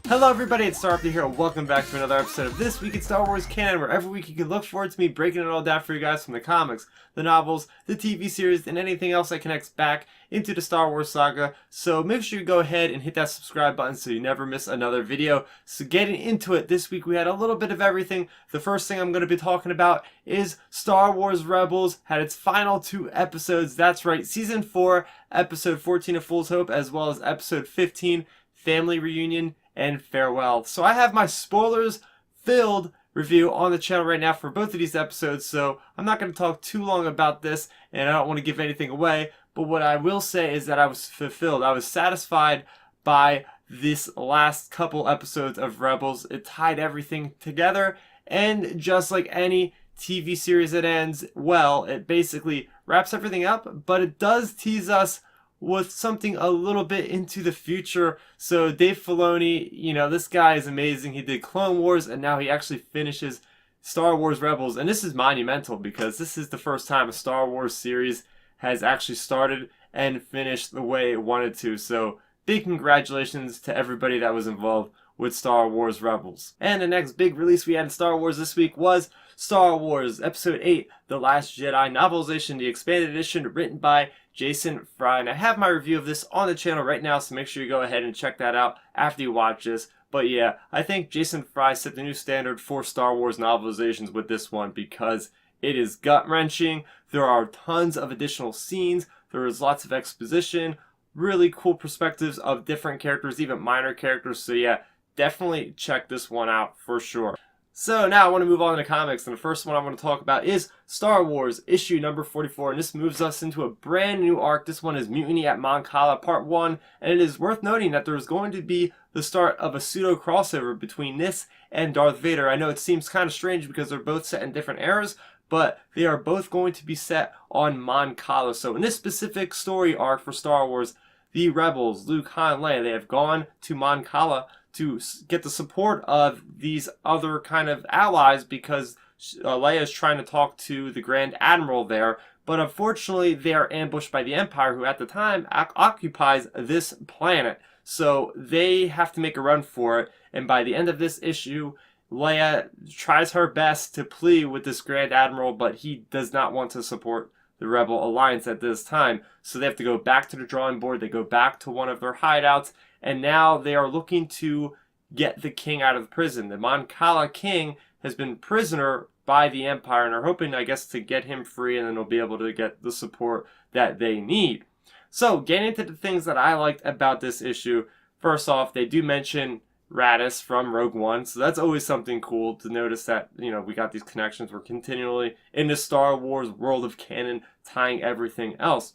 Hello everybody, it's Starrapter here, and welcome back to another episode of This Week in Star Wars Canon, where every week you can look forward to me breaking it all down for you guys from the comics, the novels, the TV series, and anything else that connects back into the Star Wars saga. So make sure you go ahead and hit that subscribe button so you never miss another video. So getting into it, this week we had a little bit of everything. The first thing I'm going to be talking about is Star Wars Rebels had its final 2 episodes. That's right, Season 4, Episode 14 of Fool's Hope, as well as Episode 15, Family Reunion and Farewell. So I have my spoilers filled review on the channel right now for both of these episodes, so I'm not going to talk too long about this, and I don't want to give anything away, but what I will say is that I was fulfilled. I was satisfied by this last couple episodes of Rebels. It tied everything together, and just like any TV series that ends well, it basically wraps everything up, but it does tease us with something a little bit into the future. So Dave Filoni, this guy is amazing. He did Clone Wars, and now he actually finishes Star Wars Rebels. And this is monumental because this is the first time a Star Wars series has actually started and finished the way it wanted to. So big congratulations to everybody that was involved with Star Wars Rebels. And the next big release we had in Star Wars this week was Star Wars Episode 8, The Last Jedi Novelization, the expanded edition written by Jason Fry. And I have my review of this on the channel right now, so make sure you go ahead and check that out after you watch this. But yeah, I think Jason Fry set the new standard for Star Wars novelizations with this one because it is gut-wrenching. There are tons of additional scenes. There is lots of exposition, really cool perspectives of different characters, even minor characters. So yeah, definitely check this one out for sure. So now I want to move on to the comics, and the first one I want to talk about is Star Wars issue number 44, and this moves us into a brand new arc. This one is Mutiny at Mon Cala Part 1, and it is worth noting that there is going to be the start of a pseudo crossover between this and Darth Vader. I know it seems kind of strange because they're both set in different eras, but they are both going to be set on Mon Cala. So in this specific story arc for Star Wars, the Rebels, Luke, Han, Leia, they have gone to Mon Cala to get the support of these other kind of allies because Leia is trying to talk to the Grand Admiral there, but unfortunately they are ambushed by the Empire, who at the time occupies this planet. So they have to make a run for it, and by the end of this issue, Leia tries her best to plead with this Grand Admiral, but he does not want to support the Rebel Alliance at this time. So they have to go back to the drawing board. They go back to one of their hideouts, and now they are looking to get the king out of prison. The Mon Cala king has been prisoner by the Empire, and are hoping, I guess, to get him free, and then they'll be able to get the support that they need. So, getting into the things that I liked about this issue, first off, they do mention Radis from Rogue One, so that's always something cool to notice that, we got these connections. We're continually in the Star Wars world of canon, tying everything else.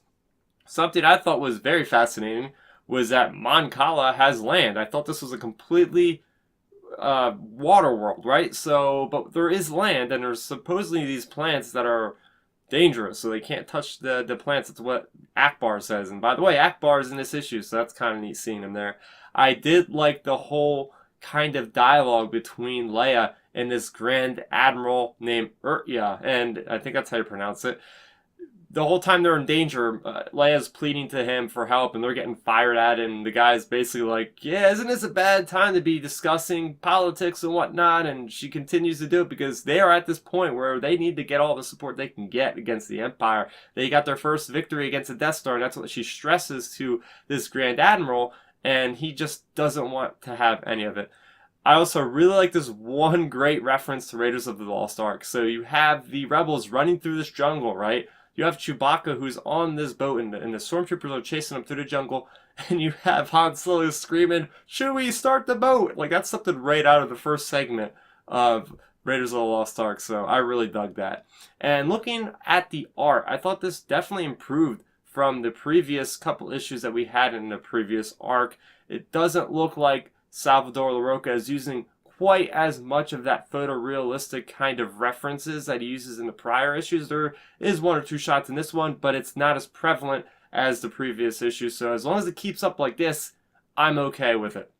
Something I thought was very fascinating was that Mon Cala has land. I thought this was a completely water world, right? So, but there is land, and there's supposedly these plants that are dangerous, so they can't touch the plants. That's what Akbar says. And by the way, Akbar is in this issue, so that's kind of neat seeing him there. I did like the whole kind of dialogue between Leia and this Grand Admiral named Urtia, and I think that's how you pronounce it. The whole time they're in danger, Leia's pleading to him for help, and they're getting fired at, and the guy's basically like, yeah, isn't this a bad time to be discussing politics and whatnot? And she continues to do it because they are at this point where they need to get all the support they can get against the Empire. They got their first victory against the Death Star, and that's what she stresses to this Grand Admiral, and he just doesn't want to have any of it. I also really like this one great reference to Raiders of the Lost Ark. So you have the rebels running through this jungle, right? You have Chewbacca who's on this boat, and the stormtroopers are chasing him through the jungle, and you have Han Solo screaming, "Chewie, start the boat!" Like, that's something right out of the first segment of Raiders of the Lost Ark, so I really dug that. And looking at the art, I thought this definitely improved from the previous couple issues that we had in the previous arc. It doesn't look like Salvador Larroca is using quite as much of that photorealistic kind of references that he uses in the prior issues. There is one or two shots in this one, but it's not as prevalent as the previous issue. So as long as it keeps up like this, I'm okay with it.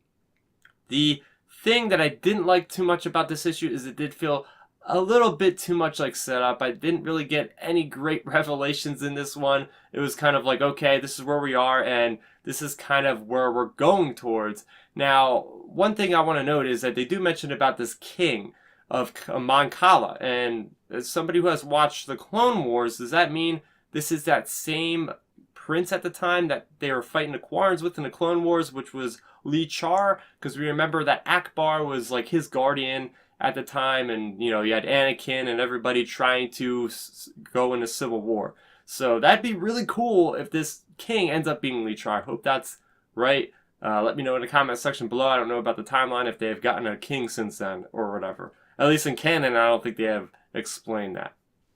The thing that I didn't like too much about this issue is it did feel a little bit too much like setup. I didn't really get any great revelations in this one. It was kind of like, okay, this is where we are and this is kind of where we're going towards. Now, one thing I want to note is that they do mention about this king of Mon Cala, and as somebody who has watched the Clone Wars, does that mean this is that same prince at the time that they were fighting the Quarrens with in the Clone Wars, which was Lee Char? Because we remember that Akbar was like his guardian at the time, and you had Anakin and everybody trying to go into civil war. So that'd be really cool if this king ends up being Lee Char. I hope that's right. Let me know in the comment section below. I don't know about the timeline, if they have gotten a king since then or whatever. At least in canon, I don't think they have explained that.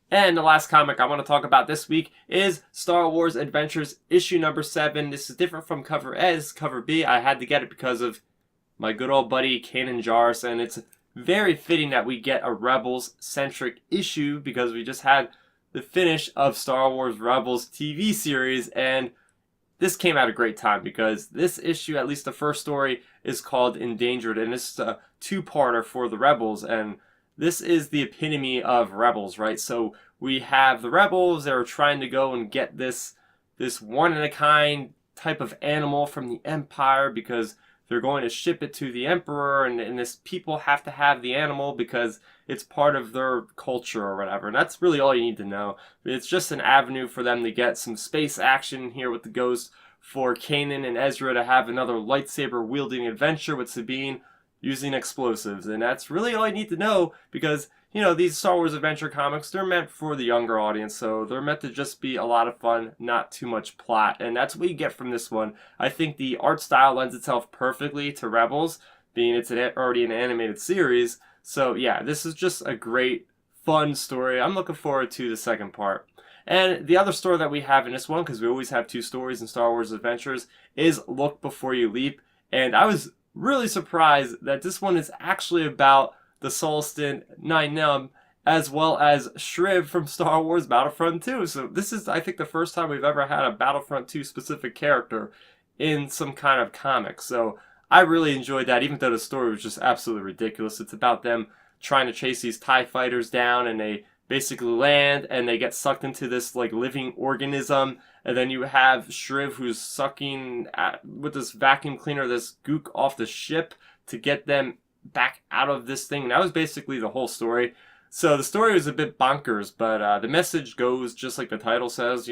And the last comic I want to talk about this week is Star Wars Adventures issue number 7. This is different from cover S, cover B. I had to get it because of my good old buddy Canon Jarvis, and it's very fitting that we get a Rebels-centric issue because we just had the finish of Star Wars Rebels TV series, and this came at a great time because this issue, at least the first story, is called Endangered, and it's a two-parter for the Rebels, and this is the epitome of Rebels, right? So we have the Rebels, they're trying to go and get this one-in-a-kind type of animal from the Empire because they're going to ship it to the Emperor, and this people have to have the animal because it's part of their culture or whatever. And that's really all you need to know. It's just an avenue for them to get some space action here with the Ghost, for Kanan and Ezra to have another lightsaber-wielding adventure with Sabine using explosives. And that's really all you need to know because, these Star Wars adventure comics, they're meant for the younger audience, so they're meant to just be a lot of fun, not too much plot. And that's what you get from this one. I think the art style lends itself perfectly to Rebels, being it's already an animated series. So yeah, this is just a great, fun story. I'm looking forward to the second part. And the other story that we have in this one, because we always have 2 stories in Star Wars Adventures, is Look Before You Leap. And I was really surprised that this one is actually about the Shriv and Nien Nunb, as well as Shriv from Star Wars Battlefront 2. So this is, I think, the first time we've ever had a Battlefront 2 specific character in some kind of comic. So I really enjoyed that, even though the story was just absolutely ridiculous. It's about them trying to chase these TIE fighters down, and they basically land, and they get sucked into this like living organism. And then you have Shriv who's sucking with this vacuum cleaner this gook off the ship to get them back out of this thing. And that was basically the whole story. So the story was a bit bonkers, but the message goes just like the title says,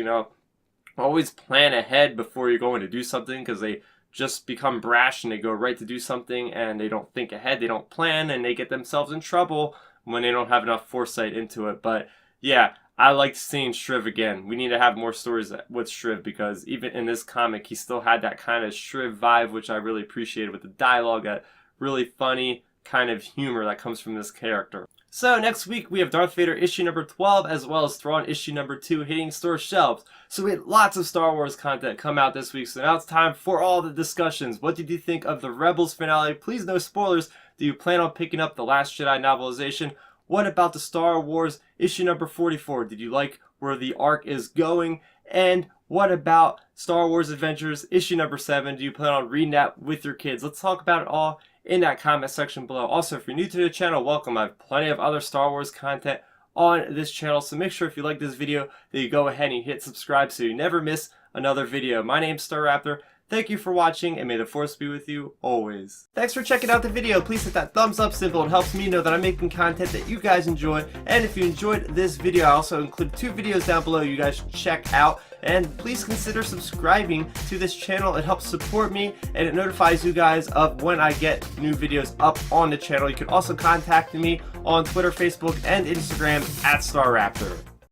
always plan ahead before you're going to do something, because they just become brash and they go right to do something and they don't think ahead, they don't plan, and they get themselves in trouble when they don't have enough foresight into it. But yeah, I liked seeing Shriv again. We need to have more stories with Shriv because even in this comic, he still had that kind of Shriv vibe, which I really appreciated with the dialogue, that really funny kind of humor that comes from this character. So next week we have Darth Vader issue number 12 as well as Thrawn issue number 2 hitting store shelves. So we had lots of Star Wars content come out this week, so now it's time for all the discussions. What did you think of the Rebels finale? Please no spoilers. Do you plan on picking up the Last Jedi Novelization? What about the Star Wars issue number 44? Did you like where the arc is going? And what about Star Wars Adventures issue number 7? Do you plan on reading that with your kids? Let's talk about it all in that comment section below. Also, if you're new to the channel, welcome. I have plenty of other Star Wars content on this channel, so make sure if you like this video that you go ahead and hit subscribe so you never miss another video. My name's Starrapter. Thank you for watching, and may the Force be with you always. Thanks for checking out the video. Please hit that thumbs up symbol. It helps me know that I'm making content that you guys enjoy. And if you enjoyed this video, I also include 2 videos down below you guys should check out. And please consider subscribing to this channel. It helps support me, and it notifies you guys of when I get new videos up on the channel. You can also contact me on Twitter, Facebook, and Instagram at Starrapter.